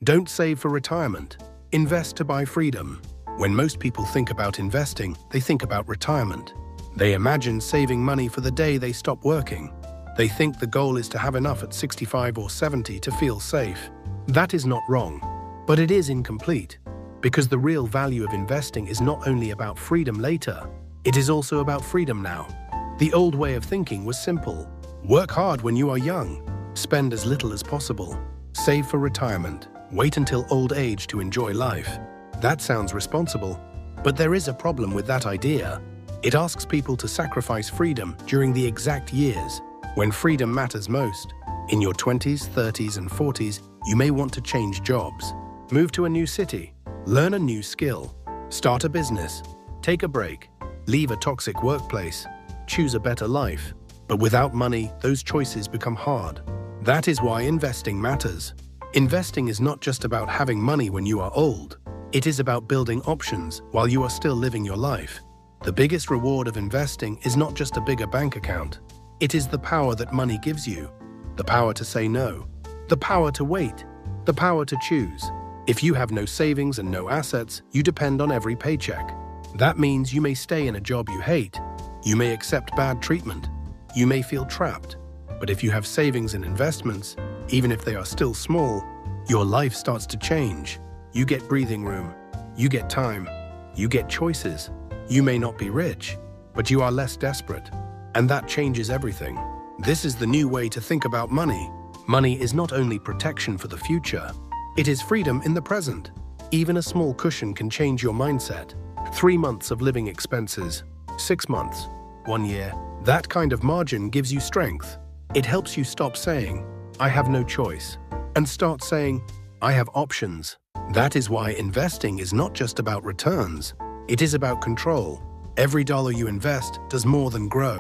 Don't save for retirement. Invest to buy freedom. When most people think about investing, they think about retirement. They imagine saving money for the day they stop working. They think the goal is to have enough at 65 or 70 to feel safe. That is not wrong, but it is incomplete, because the real value of investing is not only about freedom later, it is also about freedom now. The old way of thinking was simple. Work hard when you are young. Spend as little as possible. Save for retirement. Wait until old age to enjoy life. That sounds responsible, but there is a problem with that idea. It asks people to sacrifice freedom during the exact years when freedom matters most. In your 20s, 30s, and 40s, you may want to change jobs, move to a new city, learn a new skill, start a business, take a break, leave a toxic workplace, choose a better life. But without money, those choices become hard. That is why investing matters. Investing is not just about having money when you are old. It is about building options while you are still living your life. The biggest reward of investing is not just a bigger bank account. It is the power that money gives you. The power to say no. The power to wait. The power to choose. If you have no savings and no assets, you depend on every paycheck. That means you may stay in a job you hate. You may accept bad treatment. You may feel trapped. But if you have savings and investments, even if they are still small, your life starts to change. You get breathing room. You get time. You get choices. You may not be rich, but you are less desperate. And that changes everything. This is the new way to think about money. Money is not only protection for the future, it is freedom in the present. Even a small cushion can change your mindset. 3 months of living expenses, 6 months, 1 year. That kind of margin gives you strength. It helps you stop saying, "I have no choice," and start saying, "I have options." That is why investing is not just about returns. It is about control. Every dollar you invest does more than grow.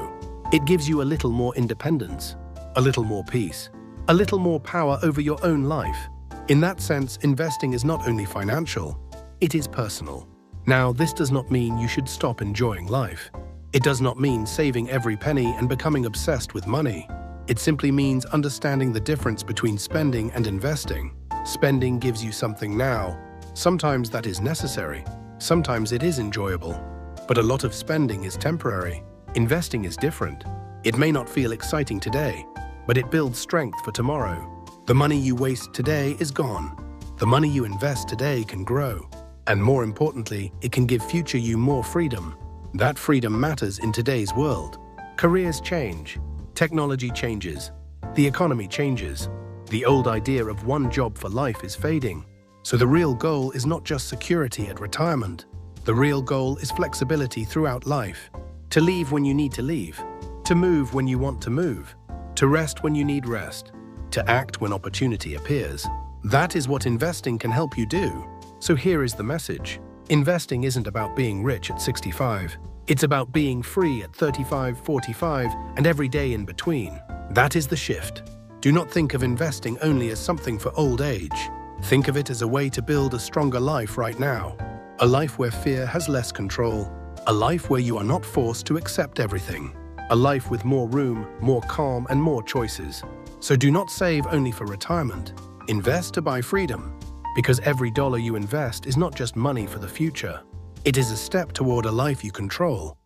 It gives you a little more independence, a little more peace, a little more power over your own life. In that sense, investing is not only financial, it is personal. Now, this does not mean you should stop enjoying life. It does not mean saving every penny and becoming obsessed with money. It simply means understanding the difference between spending and investing. Spending gives you something now. Sometimes that is necessary. Sometimes it is enjoyable. But a lot of spending is temporary. Investing is different. It may not feel exciting today, but it builds strength for tomorrow. The money you waste today is gone. The money you invest today can grow. And more importantly, it can give future you more freedom. That freedom matters in today's world. Careers change. Technology changes. The economy changes. The old idea of one job for life is fading. So the real goal is not just security at retirement. The real goal is flexibility throughout life. To leave when you need to leave. To move when you want to move. To rest when you need rest. To act when opportunity appears. That is what investing can help you do. So here is the message. Investing isn't about being rich at 65. It's about being free at 35, 45, and every day in between. That is the shift. Do not think of investing only as something for old age. Think of it as a way to build a stronger life right now. A life where fear has less control. A life where you are not forced to accept everything. A life with more room, more calm, and more choices. So do not save only for retirement. Invest to buy freedom. Because every dollar you invest is not just money for the future. It is a step toward a life you control.